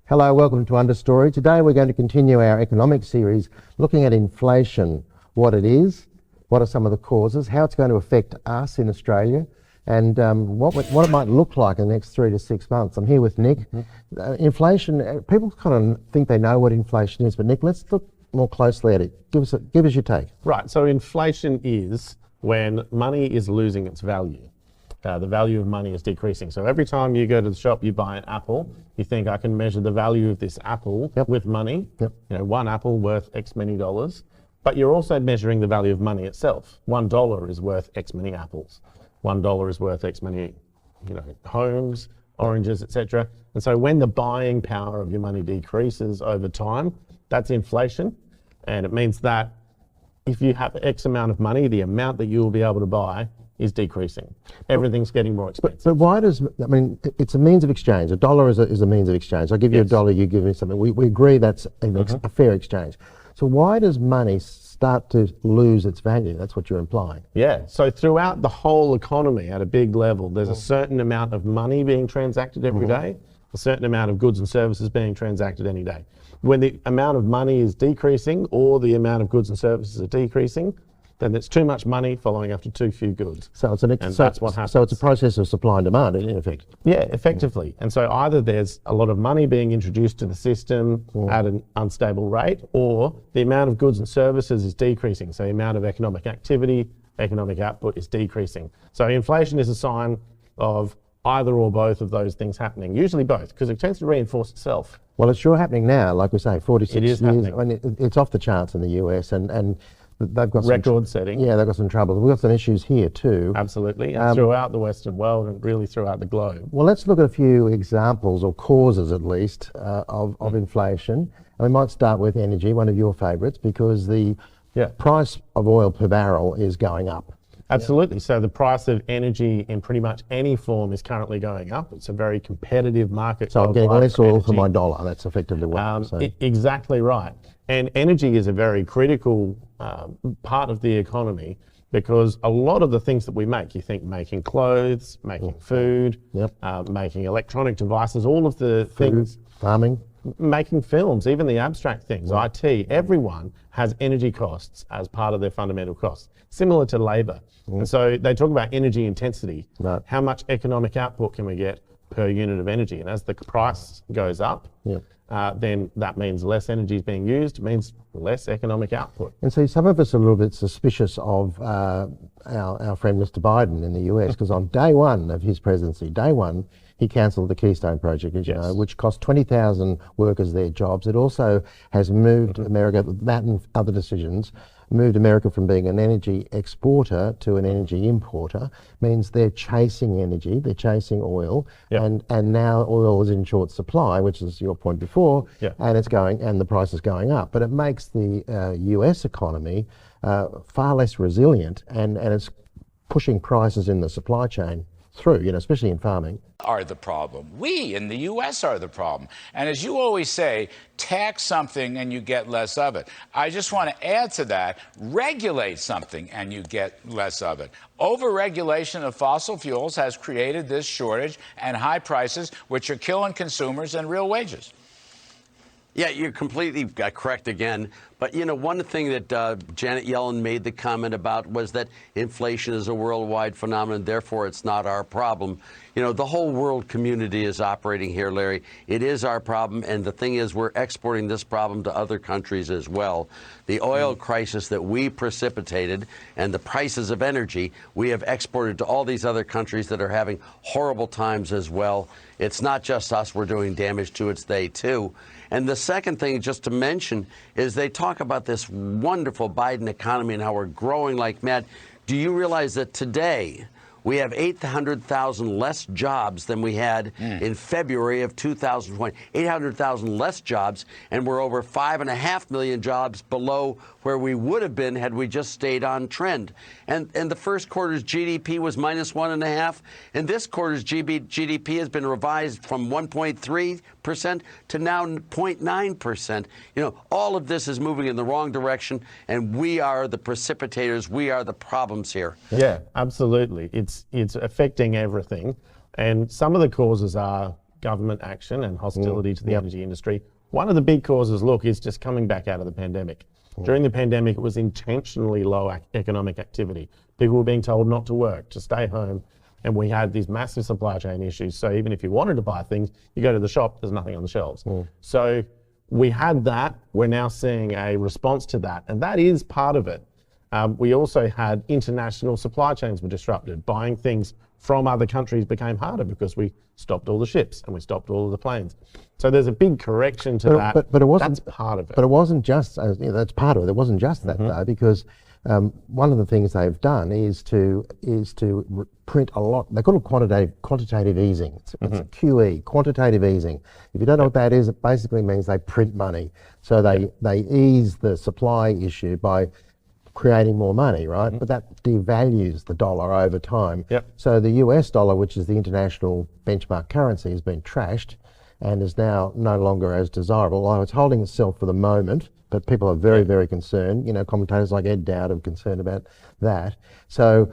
Hello, welcome to Understory. Today we're going to continue our economic series looking at inflation, what it is, what are some of the causes, how it's going to affect us in Australia, and what it might look like in the next 3 to 6 months. I'm here with Nick. Inflation, people kind of think they know what inflation is, but Nick, let's look more closely at it. Give us your take. Right, so inflation is when money is losing its value. The value of money is decreasing. So every time you go to the shop, you buy an apple, you think I can measure the value of this apple with money. You know, one apple worth X many dollars, but you're also measuring the value of money itself. $1 is worth X many apples. $1 is worth X many, homes, oranges, etc. And so when the buying power of your money decreases over time, that's inflation. And it means that if you have X amount of money, the amount that you will be able to buy is decreasing. Everything's getting more expensive. But why it's a means of exchange. A dollar is a means of exchange. I give you a dollar, you give me something. We agree that's a fair exchange. So why does money start to lose its value? That's what you're implying. Yeah, so throughout the whole economy at a big level, there's a certain amount of money being transacted every day, a certain amount of goods and services being transacted any day. When the amount of money is decreasing or the amount of goods and services are decreasing, then there's too much money following after too few goods. So that's what happens. So it's a process of supply and demand, in effect. Yeah, effectively. And so either there's a lot of money being introduced to the system at an unstable rate, or the amount of goods and services is decreasing. So the amount of economic activity, economic output is decreasing. So inflation is a sign of either or both of those things happening, usually both, because it tends to reinforce itself. Well, it's sure happening now, like we say, 46 it is years. Happening. I mean, it's off the charts in the US, and they've got record setting. Yeah, they've got some trouble. We've got some issues here too. Absolutely, throughout the Western world and really throughout the globe. Well, let's look at a few examples, or causes at least, of inflation. And we might start with energy, one of your favourites, because the price of oil per barrel is going up. Absolutely. So the price of energy in pretty much any form is currently going up. It's a very competitive market. So I'm getting less oil for my dollar. That's effectively what I'm saying. Exactly right. And energy is a very critical part of the economy, because a lot of the things that we make, you think making clothes, making food, making electronic devices, all of the things. Farming. Making films, even the abstract things, IT, everyone has energy costs as part of their fundamental costs, similar to labour. And so they talk about energy intensity. How much economic output can we get per unit of energy? And as the price goes up, then that means less energy is being used, means less economic output. And so some of us are a little bit suspicious of our friend Mr. Biden in the US, because on day one of his presidency, he cancelled the Keystone Project, as you know, which cost 20,000 workers their jobs. It also has moved America, that and other decisions, moved America from being an energy exporter to an energy importer. Means they're chasing energy, they're chasing oil, and now oil is in short supply, which is your point before, and the price is going up. But it makes the US economy far less resilient, and it's pushing prices in the supply chain through, especially in farming. Are the problem. We in the U.S. are the problem. And as you always say, tax something and you get less of it. I just want to add to that, regulate something and you get less of it. Overregulation of fossil fuels has created this shortage and high prices, which are killing consumers and real wages. Yeah, you're completely correct again. But, one thing that Janet Yellen made the comment about was that inflation is a worldwide phenomenon, therefore it's not our problem. The whole world community is operating here, Larry. It is our problem, and the thing is we're exporting this problem to other countries as well. The oil crisis that we precipitated and the prices of energy we have exported to all these other countries that are having horrible times as well. It's not just us we're doing damage to, it's they too. And the second thing, just to mention, is they talk about this wonderful Biden economy and how we're growing like mad. Do you realize that today we have 800,000 less jobs than we had in February of 2020? 800,000 less jobs, and we're over 5.5 million jobs below where we would have been had we just stayed on trend. And the first quarter's GDP was minus 1.5%, and this quarter's GDP has been revised from 1.3% to now 0.9%. All of this is moving in the wrong direction, and we are the precipitators. We are the problems here. Yeah, absolutely. It's affecting everything, and some of the causes are government action and hostility to the energy industry. One of the big causes, look, is just coming back out of the pandemic. During the pandemic, it was intentionally low economic activity. People were being told not to work, to stay home, and we had these massive supply chain issues. So even if you wanted to buy things, you go to the shop, there's nothing on the shelves. So we had that. We're now seeing a response to that, and that is part of it. We also had international supply chains were disrupted. Buying things from other countries became harder because we stopped all the ships and we stopped all of the planes. So there's a big correction to that. But it wasn't, that's part of it. But it wasn't just, that's part of it. It wasn't just that though, because one of the things they've done is to print a lot. They call it quantitative easing. It's a QE, quantitative easing. If you don't know what that is, it basically means they print money. So they ease the supply issue by creating more money, right? But that devalues the dollar over time. So the US dollar, which is the international benchmark currency, has been trashed and is now no longer as desirable. Although it's holding itself for the moment, but people are very, very concerned. You know, commentators like Ed Dowd are concerned about that. So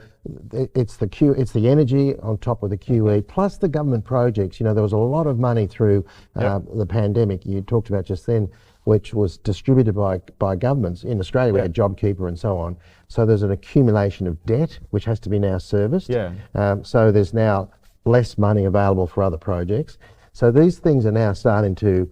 it's the energy on top of the QE, plus the government projects. You know, there was a lot of money through the pandemic you talked about just then, which was distributed by governments. In Australia, we had JobKeeper and so on. So there's an accumulation of debt, which has to be now serviced. So there's now less money available for other projects. So these things are now starting to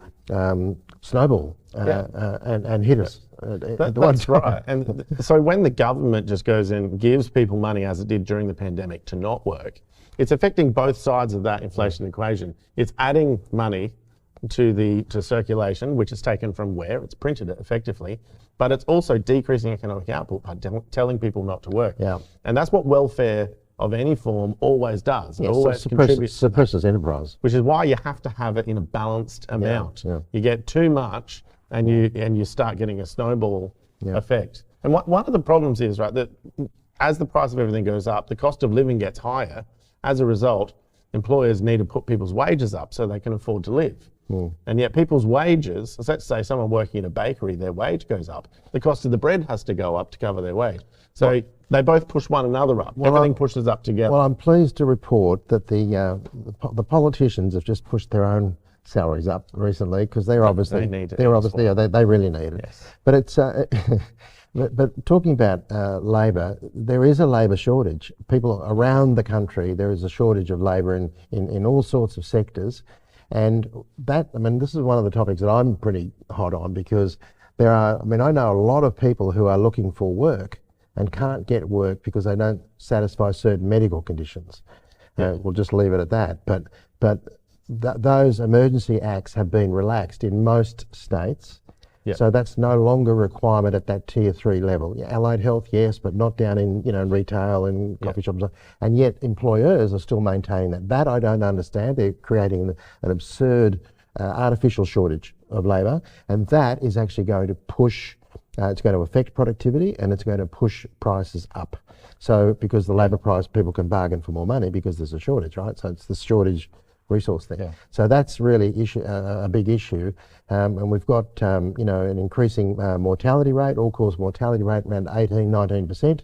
snowball and hit us. That's right. And so when the government just goes in and gives people money, as it did during the pandemic, to not work, it's affecting both sides of that inflation equation. It's adding money to circulation, which is taken from where it's printed effectively, but it's also decreasing economic output by telling people not to work. And that's what welfare of any form always does. It always suppresses enterprise. Which is why you have to have it in a balanced amount. You get too much and you start getting a snowball effect. And one of the problems is, right, that as the price of everything goes up, the cost of living gets higher. As a result, employers need to put people's wages up so they can afford to live. And yet people's wages, let's say someone working in a bakery, their wage goes up. The cost of the bread has to go up to cover their wage. So they both push one another up. Everything pushes up together. Well, I'm pleased to report that the politicians have just pushed their own salaries up recently, because they really need it. But it's but talking about labour, there is a labour shortage. People around the country, there is a shortage of labour in all sorts of sectors. And that, I mean, this is one of the topics that I'm pretty hot on, because I know a lot of people who are looking for work and can't get work because they don't satisfy certain medical conditions. We'll just leave it at that. But those emergency acts have been relaxed in most states. So that's no longer a requirement at that tier 3 level. Allied health, yes, but not down in retail and coffee shops. And yet employers are still maintaining that. That I don't understand. They're creating an absurd artificial shortage of labour, and that is actually going to push. It's going to affect productivity, and it's going to push prices up. So because the labour price, people can bargain for more money because there's a shortage, right? So it's the shortage resource thing. So that's really a big issue, and we've got an increasing mortality rate, all-cause mortality rate around 18-19%.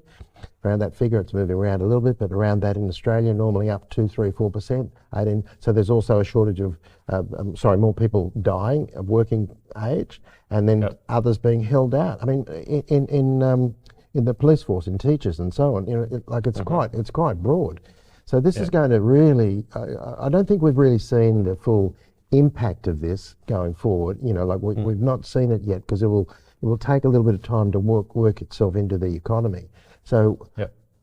Around that figure, it's moving around a little bit, but around that in Australia, normally up 2-3-4%. 18. So there's also a shortage of, more people dying of working age, and then others being held out. I mean, in the police force, in teachers, and so on. It's quite broad. So this is going to really, I don't think we've really seen the full impact of this going forward. We've not seen it yet, because it will take a little bit of time to work itself into the economy. So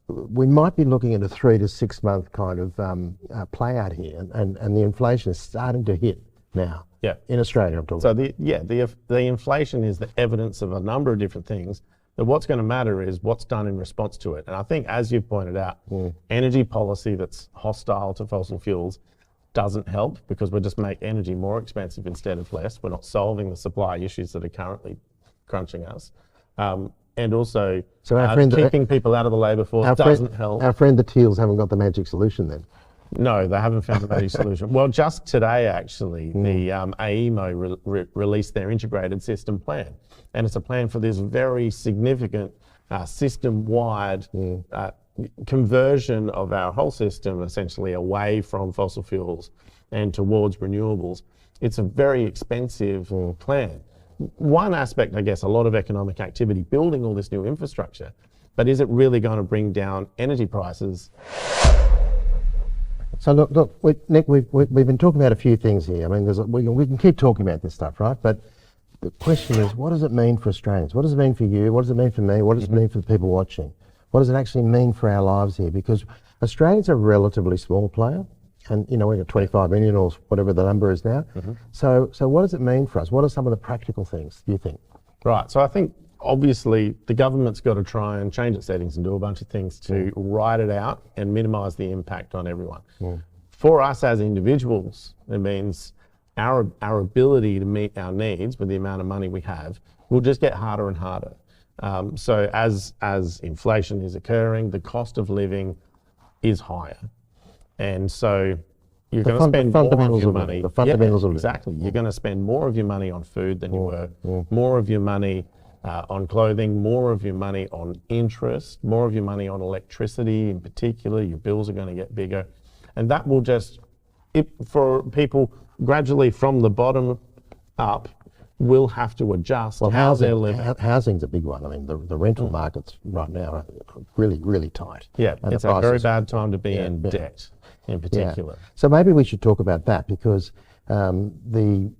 we might be looking at a 3 to 6 month kind of play out here, and the inflation is starting to hit now. In Australia, I'm talking. So the inflation is the evidence of a number of different things. But what's going to matter is what's done in response to it. And I think, as you've pointed out, energy policy that's hostile to fossil fuels doesn't help, because we'll just make energy more expensive instead of less. We're not solving the supply issues that are currently crunching us. And also, keeping people out of the labour force doesn't help. Our friend the Teals haven't got the magic solution then. No, they haven't found the magic solution. Well, just today, actually, the AEMO released their integrated system plan. And it's a plan for this very significant system-wide conversion of our whole system essentially away from fossil fuels and towards renewables, it's a very expensive plan. One aspect, I guess, a lot of economic activity building all this new infrastructure, but is it really going to bring down energy prices? So look, Nick, we've been talking about a few things here. I mean, we can keep talking about this stuff, right? But the question is, what does it mean for Australians? What does it mean for you? What does it mean for me? What does it mean for the people watching? What does it actually mean for our lives here? Because Australia's a relatively small player, and we've got 25 million or whatever the number is now. So what does it mean for us? What are some of the practical things, do you think? Right. So I think obviously the government's got to try and change its settings and do a bunch of things to ride it out and minimise the impact on everyone. For us as individuals, it means our ability to meet our needs with the amount of money we have will just get harder and harder. So as inflation is occurring, the cost of living is higher. And so you're going to spend more of your money. The fundamentals of it. Exactly. You're going to spend more of your money on food than you were, more of your money on clothing, more of your money on interest, more of your money on electricity in particular. Your bills are going to get bigger. And that will just, for people gradually from the bottom up, will have to adjust how they're living. Housing's a big one. I mean, the rental markets right now are really, really tight. Yeah, and it's a very bad time to be in debt in particular. Yeah. So maybe we should talk about that, because the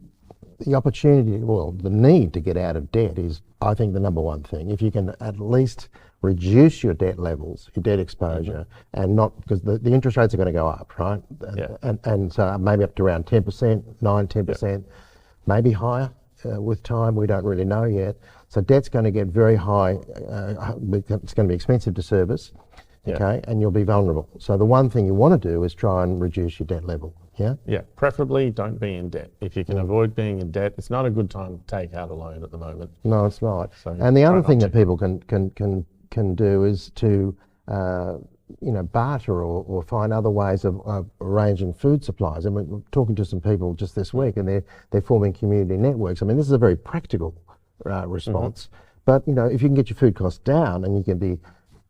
opportunity, well, the need to get out of debt is, I think, the number one thing. If you can at least reduce your debt levels, your debt exposure, and not, because the interest rates are going to go up, right? And so maybe up to around 10%, 10%, maybe higher. With time, we don't really know yet. So debt's going to get very high. It's going to be expensive to service, okay, and you'll be vulnerable. So the one thing you want to do is try and reduce your debt level. Yeah. Preferably don't be in debt. If you can avoid being in debt, it's not a good time to take out a loan at the moment. No, it's not. So and the other thing that people can do is to barter or find other ways of arranging food supplies. And we're talking to some people just this week, and they're forming community networks. I mean, this is a very practical response. But if you can get your food costs down and you can be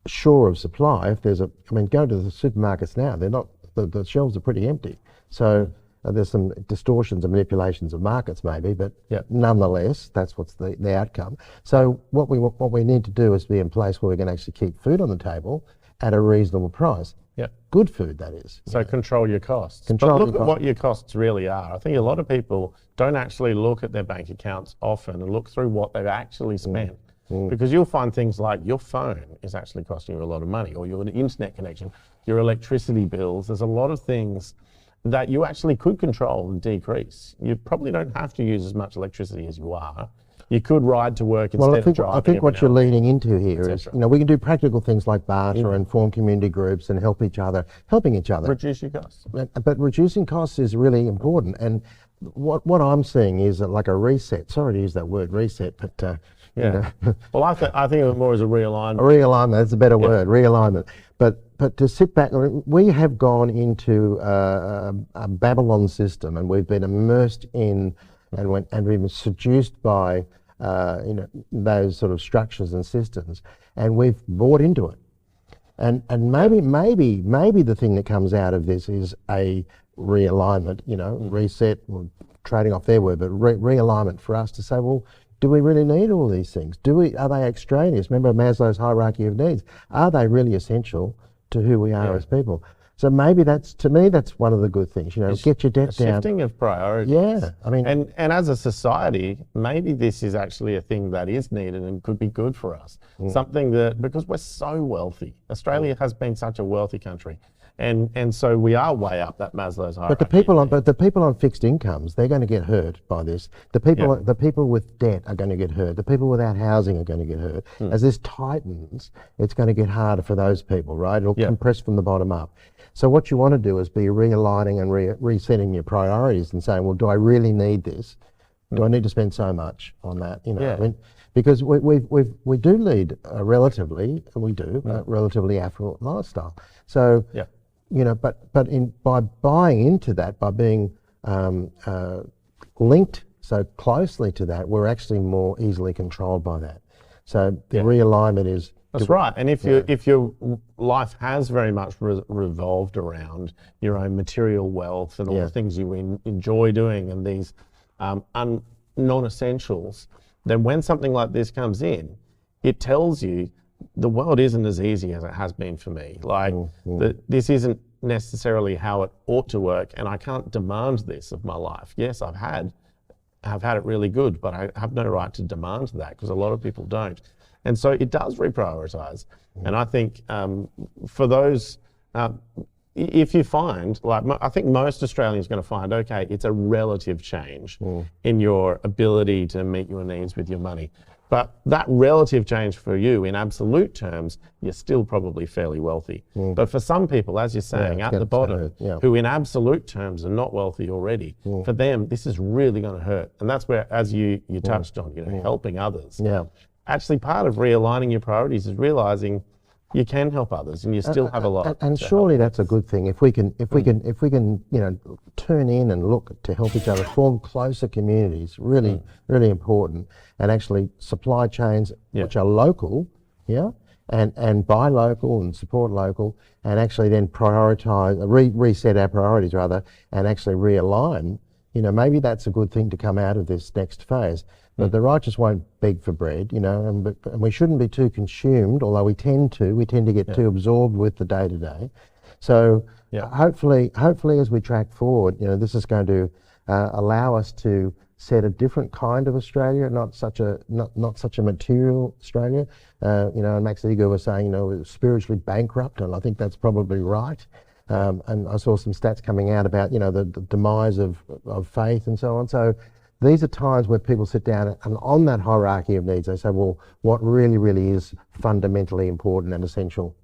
sure of supply, go to the supermarkets now. They're not, the shelves are pretty empty. So there's some distortions and manipulations of markets maybe, but nonetheless, that's what's the outcome. So what we need to do is be in place where we can actually keep food on the table at a reasonable price. Good food, that is. So control your costs. But look at what your costs really are. I think a lot of people don't actually look at their bank accounts often and look through what they've actually spent. Because you'll find things like your phone is actually costing you a lot of money, or your internet connection, your electricity bills. There's a lot of things that you actually could control and decrease. You probably don't have to use as much electricity as you are. You could ride to work instead of driving. I think what you're leading into here is, we can do practical things like barter and form community groups and helping each other. Reduce your costs. But reducing costs is really important. And what I'm seeing is like a reset. Sorry to use that word, reset, but Well, I think of it more as a realignment. A realignment, that's a better word, realignment. But to sit back, we have gone into a Babylon system, and we've been immersed in and we've been seduced by those sort of structures and systems, and we've bought into it. And maybe the thing that comes out of this is a realignment, reset, well, trading off their word, but realignment for us to say, well, do we really need all these things? Are they extraneous? Remember Maslow's hierarchy of needs. Are they really essential to who we are as people? So maybe that's one of the good things, get your debt down. Shifting of priorities. Yeah, and as a society, maybe this is actually a thing that is needed and could be good for us. Something that, because we're so wealthy, Australia has been such a wealthy country. And so we are way up that Maslow's hierarchy. But the people on fixed incomes, they're going to get hurt by this. The people with debt are going to get hurt. The people without housing are going to get hurt. As this tightens, it's going to get harder for those people, right? It'll compress from the bottom up. So what you want to do is be realigning and resetting your priorities and saying, well, do I really need this? Do I need to spend so much on that? Because we do lead a relatively affluent lifestyle. So but by buying into that, by being linked so closely to that, we're actually more easily controlled by that. So the realignment is That's right. And if your life has very much revolved around your own material wealth and all the things you enjoy doing and these non-essentials, then when something like this comes in, it tells you the world isn't as easy as it has been for me. Like this isn't necessarily how it ought to work, and I can't demand this of my life. Yes, I've had it really good, but I have no right to demand that because a lot of people don't. And so it does reprioritize. And I think for those, if you find, like I think most Australians are going to find, okay, it's a relative change in your ability to meet your needs with your money. But that relative change for you in absolute terms, you're still probably fairly wealthy. But for some people, as you're saying, at the bottom, who in absolute terms are not wealthy already, for them, this is really going to hurt. And that's where, as you touched on, helping others. Actually, part of realigning your priorities is realizing you can help others, and you still have a lot. And surely that's a good thing. If we can, turn in and look to help each other, form closer communities. Really, really important. And actually, supply chains which are local, and buy local and support local, and actually then prioritize, reset our priorities rather, and actually realign. Maybe that's a good thing to come out of this next phase. But the righteous won't beg for bread, and we shouldn't be too consumed, although we tend to get too absorbed with the day-to-day. So hopefully as we track forward, this is going to allow us to set a different kind of Australia, not such a material Australia. And Max Eager was saying, spiritually bankrupt, and I think that's probably right. And I saw some stats coming out about, the demise of faith and so on. So these are times where people sit down and on that hierarchy of needs, they say, well, what really, really is fundamentally important and essential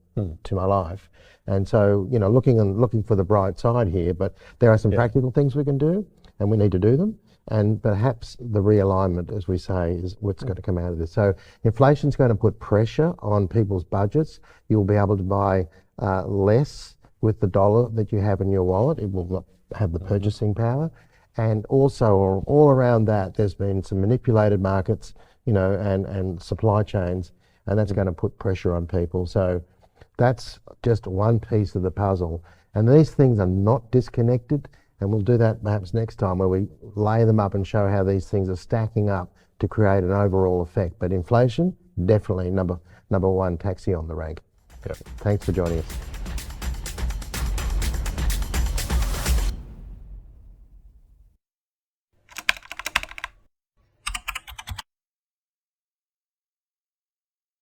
to my life? And so, looking for the bright side here, but there are some practical things we can do, and we need to do them. And perhaps the realignment, as we say, is what's going to come out of this. So inflation's going to put pressure on people's budgets. You'll be able to buy less with the dollar that you have in your wallet. It will not have the purchasing power. And also all around that, there's been some manipulated markets, and supply chains, and that's going to put pressure on people. So that's just one piece of the puzzle. And these things are not disconnected, and we'll do that perhaps next time where we lay them up and show how these things are stacking up to create an overall effect. But inflation, definitely number one taxi on the rank. Thanks for joining us.